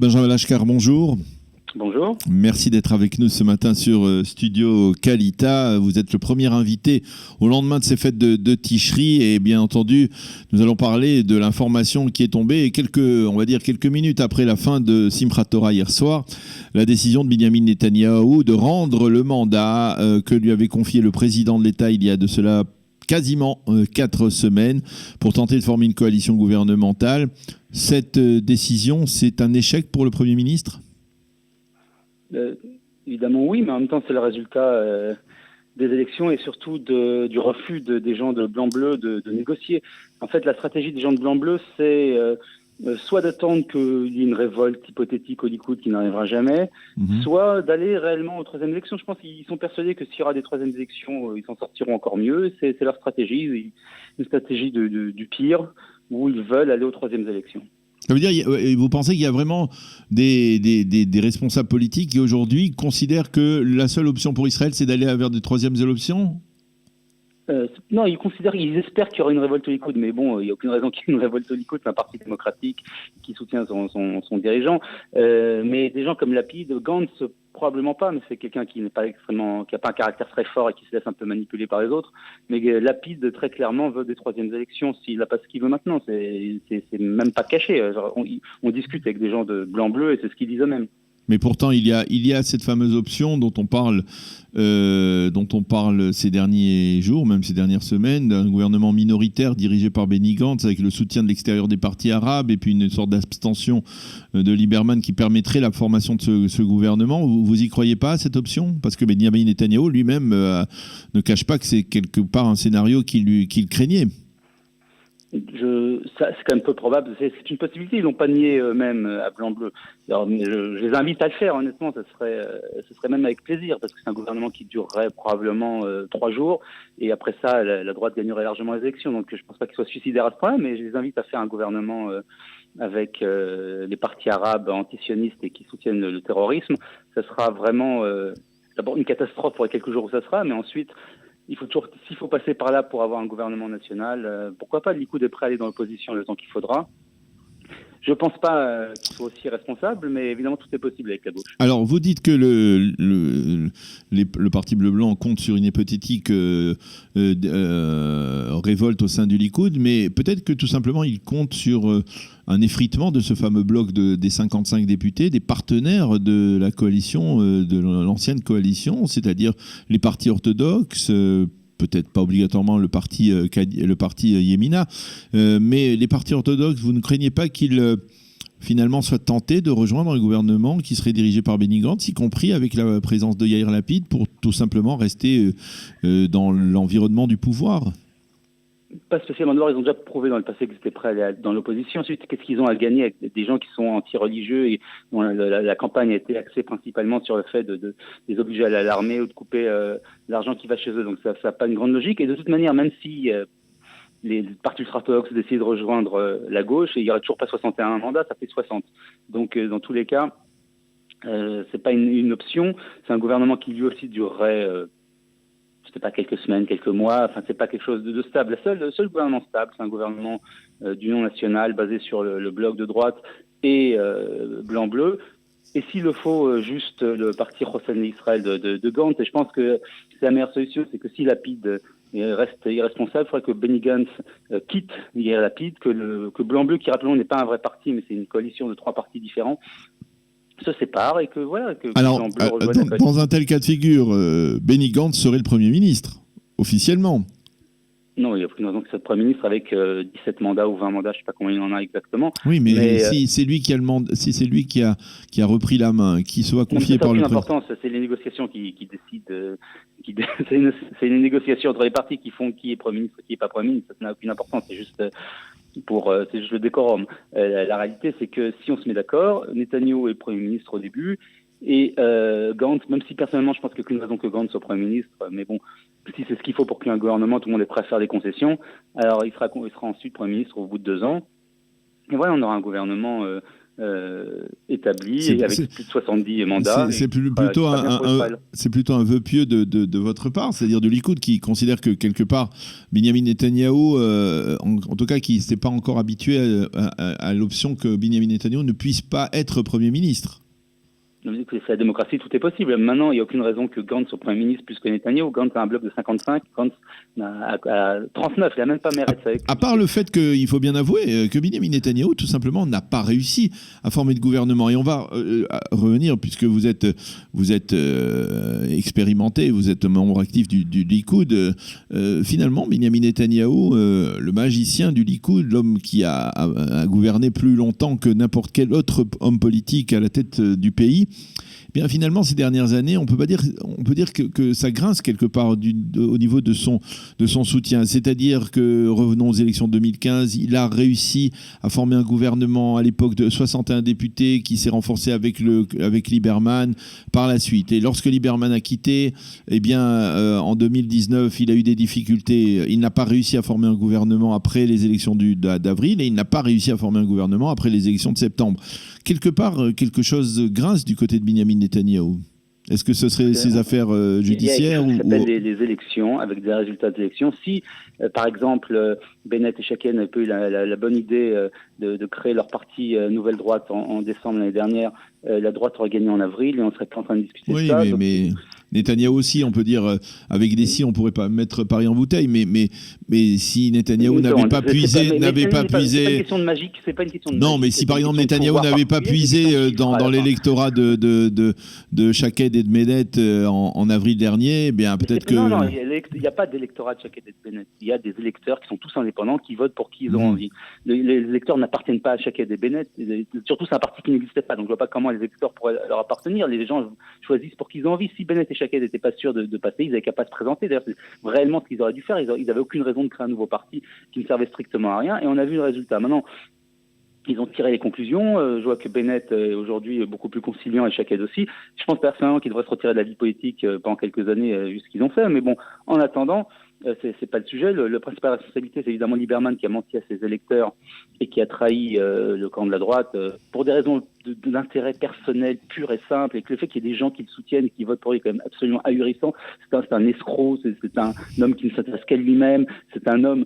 Benjamin Lachkar, bonjour. Bonjour. Merci d'être avec nous ce matin sur Studio Kalita. Vous êtes le premier invité au lendemain de ces fêtes de Tishri et bien entendu, nous allons parler de l'information qui est tombée quelques minutes après la fin de Simchat Torah hier soir, la décision de Binyamin Netanyahou de rendre le mandat que lui avait confié le président de l'État il y a de cela quasiment 4 semaines pour tenter de former une coalition gouvernementale. Cette décision, c'est un échec pour le Premier ministre ? Évidemment oui, mais en même temps c'est le résultat des élections et surtout du refus des gens de blanc-bleu de négocier. En fait, la stratégie des gens de blanc-bleu, c'est soit d'attendre qu'il y ait une révolte hypothétique au Likoud qui n'arrivera jamais, soit d'aller réellement aux troisièmes élections. Je pense qu'ils sont persuadés que s'il y aura des troisièmes élections, ils s'en sortiront encore mieux. C'est leur stratégie, une stratégie du pire, où ils veulent aller aux troisièmes élections. Ça veut dire, vous pensez qu'il y a vraiment des responsables politiques qui aujourd'hui considèrent que la seule option pour Israël, c'est d'aller vers des troisièmes élections ? Non, ils espèrent qu'il y aura une révolte au Likoud, mais bon, il n'y a aucune raison qu'il y ait une révolte au Likoud, c'est un parti démocratique qui soutient son dirigeant. Mais des gens comme Lapid, Gantz, probablement pas, mais c'est quelqu'un qui n'a pas un caractère très fort et qui se laisse un peu manipuler par les autres. Mais Lapid, très clairement, veut des troisièmes élections s'il n'a pas ce qu'il veut maintenant. C'est même pas caché. On discute avec des gens de blanc-bleu et c'est ce qu'ils disent eux-mêmes. Mais pourtant, il y a cette fameuse option dont on parle ces derniers jours, même ces dernières semaines, d'un gouvernement minoritaire dirigé par Benny Gantz avec le soutien de l'extérieur des partis arabes et puis une sorte d'abstention de Lieberman qui permettrait la formation de ce gouvernement. Vous y croyez pas à cette option ? Parce que Benyamin Netanyahou lui-même ne cache pas que c'est quelque part un scénario qu'il craignait. C'est quand même peu probable. C'est une possibilité. Ils l'ont pas nié eux-mêmes à blanc-bleu. Alors, je les invite à le faire. Honnêtement, ce serait même avec plaisir parce que c'est un gouvernement qui durerait probablement 3 jours et après ça, la droite gagnerait largement les élections. Donc, je pense pas qu'ils soient suicidaires à ce point-là, mais je les invite à faire un gouvernement avec les partis arabes antisionistes et qui soutiennent le terrorisme. Ça sera vraiment d'abord une catastrophe pour les quelques jours où ça sera, mais ensuite s'il faut passer par là pour avoir un gouvernement national, pourquoi pas, le Likoud est prêt à aller dans l'opposition le temps qu'il faudra. Je ne pense pas qu'il soit aussi responsable, mais évidemment tout est possible avec la gauche. Alors vous dites que le parti bleu-blanc compte sur une hypothétique révolte au sein du Likoud, mais peut-être que tout simplement il compte sur un effritement de ce fameux bloc des 55 députés, des partenaires de la coalition, de l'ancienne coalition, c'est-à-dire les partis orthodoxes, peut-être pas obligatoirement le parti Yemina, mais les partis orthodoxes, vous ne craignez pas qu'ils finalement soient tentés de rejoindre un gouvernement qui serait dirigé par Benny Gantz, y compris avec la présence de Yair Lapid, pour tout simplement rester dans l'environnement du pouvoir ? Pas spécialement. D'abord, ils ont déjà prouvé dans le passé qu'ils étaient prêts à aller dans l'opposition. Ensuite, qu'est-ce qu'ils ont à gagner avec des gens qui sont anti-religieux et dont la campagne a été axée principalement sur le fait de les obliger à aller à l'armée ou de couper l'argent qui va chez eux. Donc ça n'a pas une grande logique. Et de toute manière, même si les partis ultra-orthodoxes décident de rejoindre la gauche, et il n'y aura toujours pas 61 mandats, ça fait 60. Donc dans tous les cas, c'est pas une option. C'est un gouvernement qui lui aussi durerait c'est pas quelques semaines, quelques mois, enfin c'est pas quelque chose de stable. Le seul gouvernement stable, c'est un gouvernement d'union nationale basé sur le bloc de droite et blanc-bleu. Et s'il le faut, juste le parti Hossein Israël de Gantz. Et je pense que c'est la meilleure solution, c'est que si Lapid reste irresponsable, il faudrait que Benny Gantz quitte Yair Lapid, que blanc-bleu, qui rappelons n'est pas un vrai parti, mais c'est une coalition de 3 partis différents, se séparent et que voilà. Alors, dans un tel cas de figure, Benny Gantz serait le Premier ministre, officiellement. Non, il n'y a aucune raison que ce Premier ministre avec 17 mandats ou 20 mandats, je ne sais pas combien il en a exactement. Oui, mais si c'est lui qui a si c'est lui qui a repris la main, qui soit confié par le président. C'est l'importance, c'est les négociations qui décident. C'est une négociation entre les partis qui font qui est Premier ministre, qui n'est pas Premier ministre. Ça n'a aucune importance. C'est juste le décorum. La réalité, c'est que si on se met d'accord, Netanyahou est Premier ministre au début, et Gantz, même si personnellement je pense qu'il n'y a aucune raison que Gantz soit Premier ministre, mais bon, si c'est ce qu'il faut pour qu'il y ait un gouvernement, tout le monde est prêt à faire des concessions, alors il sera ensuite Premier ministre au bout de 2 ans. Et voilà, on aura un gouvernement établi, et avec plus de 70 mandats. C'est plutôt un vœu pieux de votre part, c'est-à-dire de Likoud, qui considère que quelque part Benyamin Netanyahou, en tout cas qui ne s'est pas encore habitué à l'option que Benyamin Netanyahou ne puisse pas être Premier ministre. C'est la démocratie, tout est possible. Maintenant, il n'y a aucune raison que Gantz soit Premier ministre plus que Netanyahou. Gantz a un bloc de 55, Gantz a 39, il n'a même pas mérité ça. À part le fait qu'il faut bien avouer que Benyamin Netanyahou, tout simplement, n'a pas réussi à former de gouvernement. Et on va revenir, puisque vous êtes expérimenté, vous êtes membre actif du Likoud. Finalement, Benyamin Netanyahou, le magicien du Likoud, l'homme qui a gouverné plus longtemps que n'importe quel autre homme politique à la tête du pays, bien finalement ces dernières années, on peut dire que ça grince quelque part au niveau de son soutien. C'est-à-dire que, revenons aux élections de 2015, il a réussi à former un gouvernement à l'époque de 61 députés qui s'est renforcé avec Lieberman par la suite. Et lorsque Lieberman a quitté, eh bien, en 2019, il a eu des difficultés. Il n'a pas réussi à former un gouvernement après les élections d'avril, et il n'a pas réussi à former un gouvernement après les élections de septembre. Quelque part, quelque chose grince du côté de Benyamin Netanyahou. Est-ce que ce serait ces affaires judiciaires ou... Ça s'appelle les élections, avec des résultats d'élections. Si, par exemple, Bennett et Shaked n'avaient pas eu la bonne idée de créer leur parti Nouvelle Droite en décembre l'année dernière, la droite aurait gagné en avril et on serait pas en train de discuter de ça. Mais Netanyahou aussi, on peut dire, avec des si, on pourrait pas mettre Paris en bouteille, mais si Netanyahou n'avait pas puisé... C'est pas une question de magique, c'est pas une question de Non, magique, mais si par exemple Netanyahou n'avait pas puisé dans l'électorat de Shaked et de Bennett en avril dernier, eh bien peut-être que... Non, il n'y a pas d'électorat de Shaked et de Bennett. Il y a des électeurs qui sont tous indépendants, qui votent pour qui ils ont envie. Les électeurs n'appartiennent pas à Shaked et Bennett. Surtout, c'est un parti qui n'existait pas, donc je vois pas comment les électeurs pourraient leur appartenir. Les gens choisissent pour qui ils ont envie. Si Bennett et Shaked n'étaient pas sûrs de passer, ils n'avaient qu'à pas se présenter. D'ailleurs, c'est réellement ce qu'ils auraient dû faire. Ils n'avaient aucune raison de créer un nouveau parti qui ne servait strictement à rien. Et on a vu le résultat. Maintenant, ils ont tiré les conclusions. Je vois que Bennett est aujourd'hui beaucoup plus conciliant et Shaked aussi. Je pense personnellement qu'ils devraient se retirer de la vie politique pendant quelques années, vu ce qu'ils ont fait. Mais bon, en attendant, c'est pas le sujet. Le principal responsabilité, c'est évidemment Lieberman qui a menti à ses électeurs et qui a trahi le camp de la droite pour des raisons d'intérêt personnel pur et simple, et que le fait qu'il y ait des gens qui le soutiennent et qui votent pour lui est quand même absolument ahurissant. C'est un escroc, c'est un homme qui ne s'intéresse qu'à lui-même, c'est un homme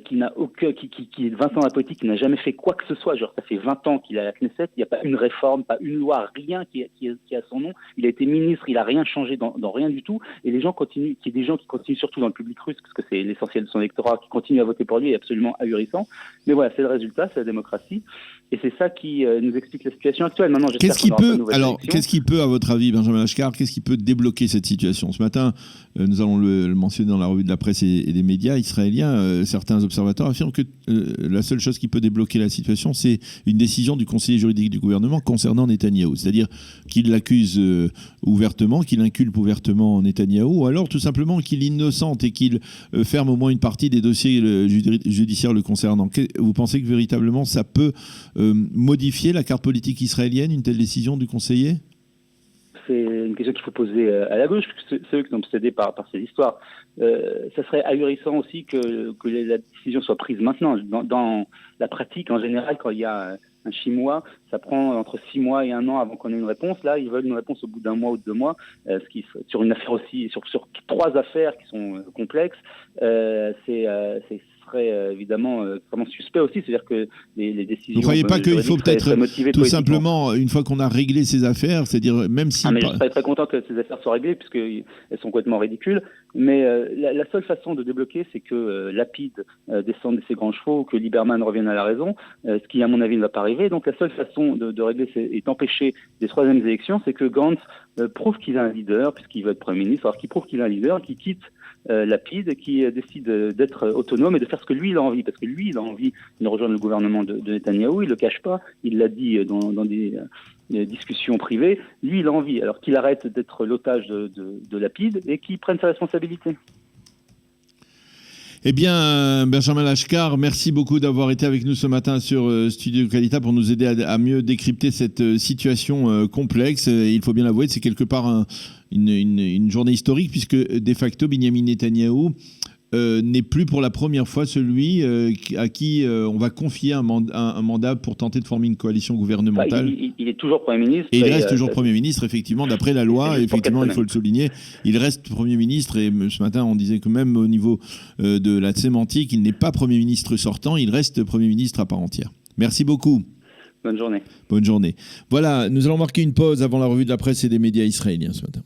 qui n'a aucun, qui est 20 ans dans la politique, qui n'a jamais fait quoi que ce soit. Genre, ça fait 20 ans qu'il est à la Knesset, il n'y a pas une réforme, pas une loi, rien qui a son nom. Il a été ministre, il a rien changé dans rien du tout. Et les gens continuent, qu'il y ait des gens qui continuent, surtout dans le public russe, parce que c'est l'essentiel de son électorat, qui continuent à voter pour lui, est absolument ahurissant. Mais voilà, c'est le résultat, c'est la démocratie. Et c'est ça qui nous explique la situation actuelle. Maintenant, qu'est-ce qui peut, à votre avis, Benjamin Lashkar, qu'est-ce qui peut débloquer cette situation? Ce matin, nous allons le mentionner dans la revue de la presse et des médias israéliens. Certains observateurs affirment que la seule chose qui peut débloquer la situation, c'est une décision du conseiller juridique du gouvernement concernant Netanyahou. C'est-à-dire qu'il l'accuse ouvertement, qu'il inculpe ouvertement Netanyahou, ou alors tout simplement qu'il l'innocente et qu'il ferme au moins une partie des dossiers judiciaires le concernant. Vous pensez que véritablement ça peut modifier la carte politique israélienne, une telle décision du conseiller? C'est une question qu'il faut poser à la gauche, puisque c'est eux qui sont obsédés par ces histoires. Ça serait ahurissant aussi que la décision soit prise maintenant. Dans la pratique, en général, quand il y a un chinois, ça prend entre 6 mois et 1 an avant qu'on ait une réponse. Là, ils veulent une réponse au bout d'1 mois ou de 2 mois, sur une affaire aussi, sur 3 affaires qui sont complexes. Serait évidemment vraiment suspect aussi, c'est-à-dire que les décisions... Vous ne croyez pas qu'il faut peut-être tout simplement, une fois qu'on a réglé ces affaires, c'est-à-dire même si... mais je serais très content que ces affaires soient réglées, puisqu'elles sont complètement ridicules, mais la seule façon de débloquer, c'est que Lapid descende de ses grands chevaux, que Lieberman revienne à la raison, ce qui à mon avis ne va pas arriver. Donc la seule façon de régler et d'empêcher des troisièmes élections, c'est que Gantz prouve qu'il a un leader, puisqu'il veut être Premier ministre, alors qu'il prouve qu'il a un leader, qu'il quitte Lapid, qui décide d'être autonome et de faire ce que lui il a envie, parce que lui il a envie de rejoindre le gouvernement de Netanyahou, il le cache pas, il l'a dit dans des discussions privées, lui il a envie, alors qu'il arrête d'être l'otage de Lapid et qu'il prenne sa responsabilité. Eh bien, Benjamin Lashkar, merci beaucoup d'avoir été avec nous ce matin sur Studio Kalita pour nous aider à mieux décrypter cette situation complexe. Il faut bien l'avouer, c'est quelque part une journée historique, puisque de facto, Benyamin Netanyahou n'est plus pour la première fois celui à qui on va confier un mandat pour tenter de former une coalition gouvernementale. Il est toujours Premier ministre. Et il reste toujours Premier ministre, effectivement, d'après la loi. Effectivement, il faut le souligner. Il reste Premier ministre. Et ce matin, on disait que même au niveau de la sémantique, il n'est pas Premier ministre sortant. Il reste Premier ministre à part entière. Merci beaucoup. Bonne journée. Bonne journée. Voilà, nous allons marquer une pause avant la revue de la presse et des médias israéliens ce matin.